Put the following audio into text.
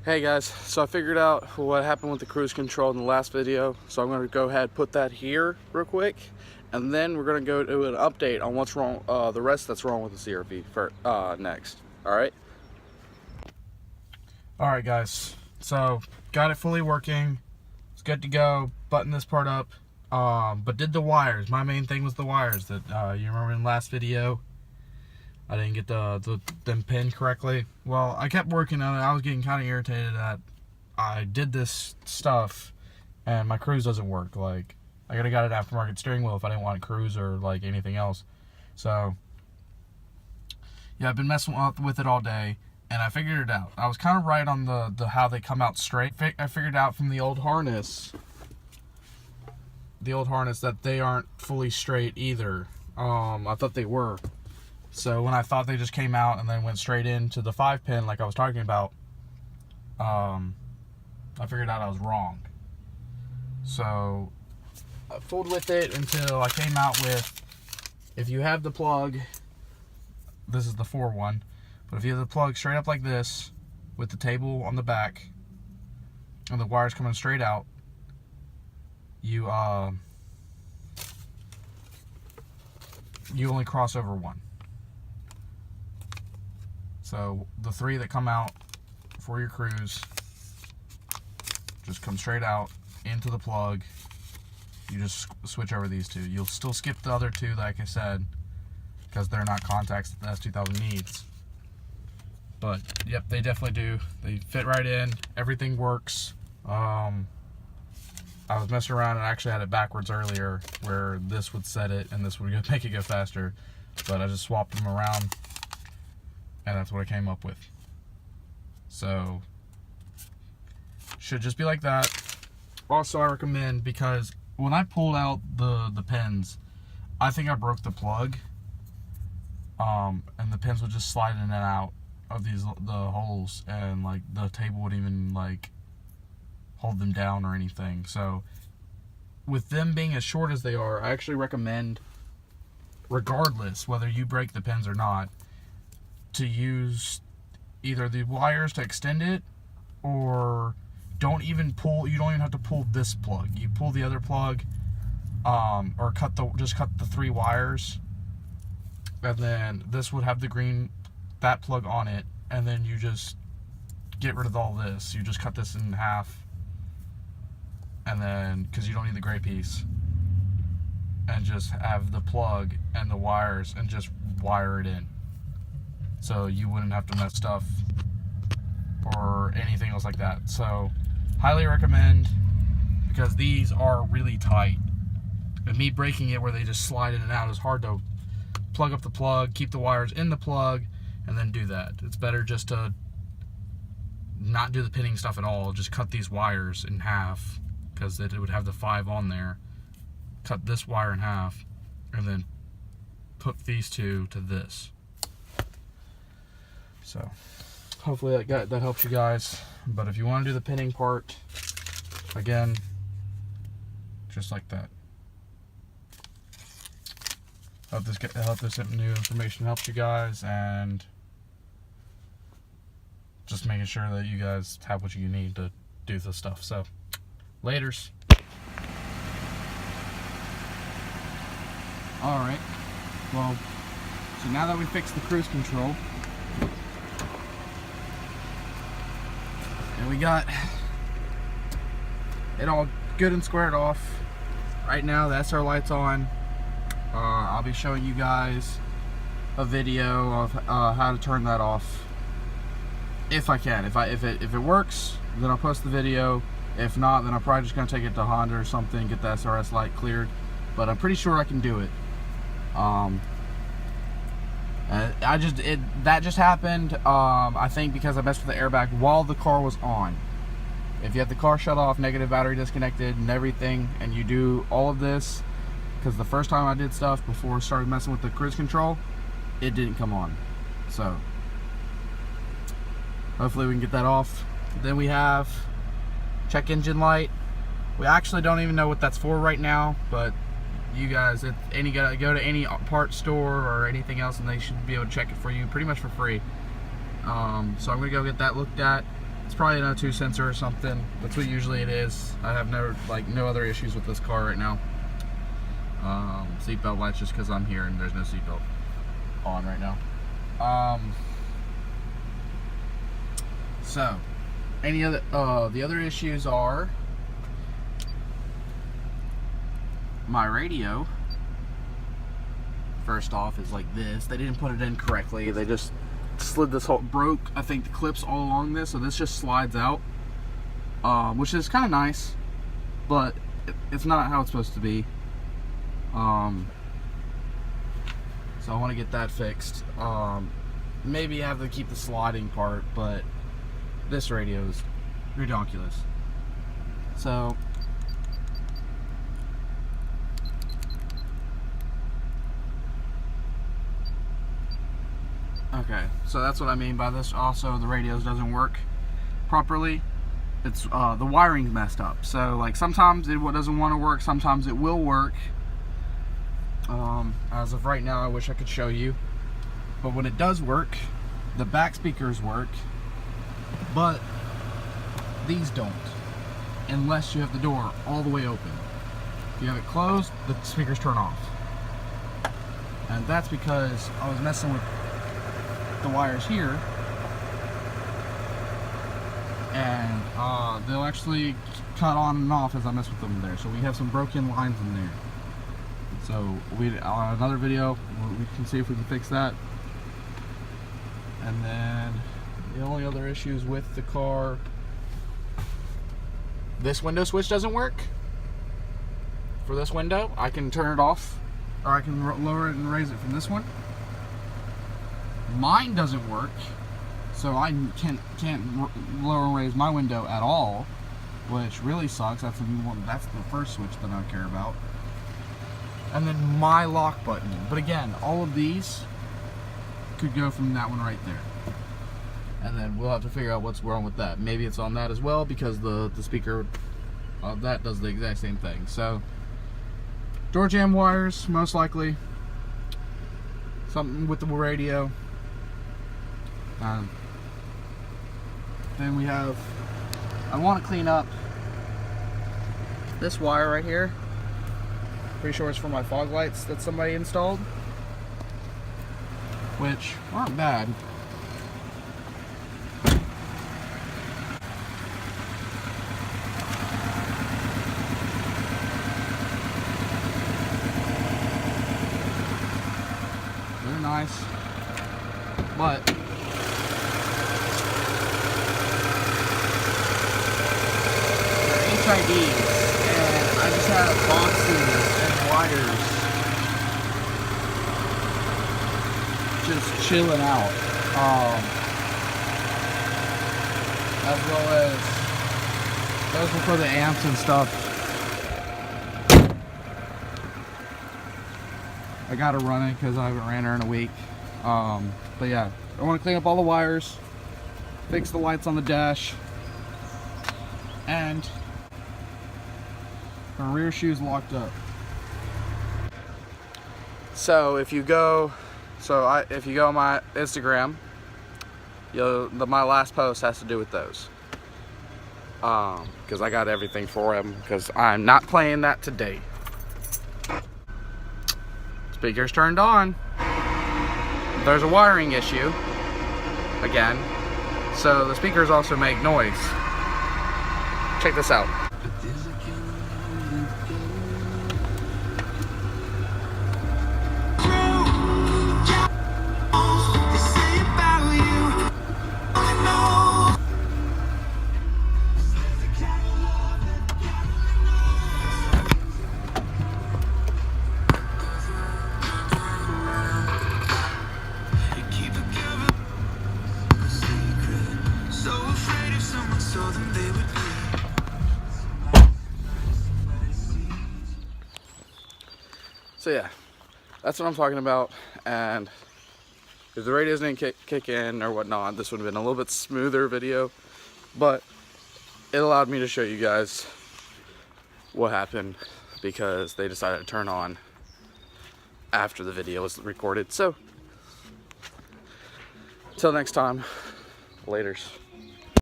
Hey guys, so I figured out what happened with the cruise control in the last video, so I'm going to go ahead and put that here real quick, and then we're going to go do an update on what's wrong, the rest that's wrong with the CRV for next. Alright guys, so got it fully working, it's good to go, button this part up, but did the wires. My main thing was the wires that you remember in the last video I didn't get them pinned correctly. Well, I kept working on it. I was getting kind of irritated that I did this stuff and my cruise doesn't work. Like, I could have got an aftermarket steering wheel if I didn't want a cruise or like anything else. So yeah, I've been messing with it all day and I figured it out. I was kind of right on the how they come out straight. I figured out from the old harness that they aren't fully straight either. I thought they were. So when I thought they just came out and then went straight into the 5-pin like I was talking about, I figured out I was wrong. So I fooled with it until I came out with, if you have the plug, this is the 4 one, but if you have the plug straight up like this with the table on the back and the wires coming straight out, you only cross over one. So the 3 that come out for your cruise just come straight out into the plug. You just switch over these 2. You'll still skip the other 2, like I said, because they're not contacts that the S2000 needs. But yep, they definitely do. They fit right in. Everything works. I was messing around and I actually had it backwards earlier, where this would set it and this would make it go faster. But I just swapped them around, and that's what I came up with. So should just be like that. Also, I recommend, because when I pulled out the pins, I think I broke the plug, and the pins would just slide in and out of the holes, and like the table wouldn't even like hold them down or anything. So with them being as short as they are, I actually recommend, regardless whether you break the pins or not, to use either the wires to extend it, or you don't even have to pull this plug. You pull the other plug, or just cut the 3 wires, and then this would have that plug on it, and then you just get rid of all this. You just cut this in half, and then, because you don't need the gray piece, and just have the plug and the wires and just wire it in. So you wouldn't have to mess stuff or anything else like that. So highly recommend, because these are really tight, and me breaking it where they just slide in and out is hard to plug up the plug, keep the wires in the plug, and then do that. It's better just to not do the pinning stuff at all. Just cut these wires in half, because it would have the 5 on there. Cut this wire in half and then hook these 2 to this. So hopefully that helps you guys. But if you want to do the pinning part, again, just like that. Hope this new information helps you guys, and just making sure that you guys have what you need to do this stuff. So laters. Alright, well, so now that we fixed the cruise control, and we got it all good and squared off, right now the SR light's on. I'll be showing you guys a video of how to turn that off, if I can. If it works, then I'll post the video. If not, then I'm probably just gonna take it to Honda or something, get the SRS light cleared. But I'm pretty sure I can do it. That just happened, I think, because I messed with the airbag while the car was on. If you have the car shut off, negative battery disconnected and everything, and you do all of this, because the first time I did stuff before I started messing with the cruise control, it didn't come on. So hopefully we can get that off. Then we have check engine light. We actually don't even know what that's for right now, but you guys, go to any parts store or anything else, and they should be able to check it for you pretty much for free. So I'm gonna go get that looked at, It's probably an O2 sensor or something. That's what usually it is. I have no other issues with this car right now. Seatbelt lights just because I'm here and there's no seatbelt on right now. So any other the other issues are my radio. First off is like this. They didn't put it in correctly. They just slid this whole, broke I think the clips all along this, so this just slides out, which is kind of nice, but it's not how it's supposed to be. So I want to get that fixed. Maybe have to keep the sliding part, but this radio is ridiculous. So okay, so that's what I mean by this. Also, the radios doesn't work properly. It's the wiring's messed up. So like sometimes it doesn't want to work, sometimes it will work. As of right now, I wish I could show you, but when it does work, the back speakers work, but these don't, unless you have the door all the way open. If you have it closed, the speakers turn off, and that's because I was messing with the wires here, and they'll actually cut on and off as I mess with them there. So we have some broken lines in there. So on another video we can see if we can fix that. And then the only other issues with the car, this window switch doesn't work. For this window, I can turn it off, or I can lower it and raise it from this one. Mine doesn't work, so I can't lower and raise my window at all, which really sucks. That's the first switch that I care about. And then my lock button. But again, all of these could go from that one right there. And then we'll have to figure out what's wrong with that. Maybe it's on that as well, because the speaker of that does the exact same thing. So door jamb wires, most likely. Something with the radio. Then we have, I want to clean up this wire right here. Pretty sure it's for my fog lights that somebody installed, which aren't bad. They're nice, but they're HIDs, and I just have boxes and wires just chilling out, as well as those were for the amps and stuff. I gotta run it because I haven't ran her in a week. But yeah, I want to clean up all the wires, fix the lights on the dash, and my rear shoe's locked up. So if you go on my Instagram, my last post has to do with those, because I got everything for him, because I'm not playing that today. Speakers turned on. There's a wiring issue again, so the speakers also make noise. Check this out. So yeah, that's what I'm talking about. And if the radios didn't kick in or whatnot, this would have been a little bit smoother video, but it allowed me to show you guys what happened, because they decided to turn on after the video was recorded. So until next time, laters.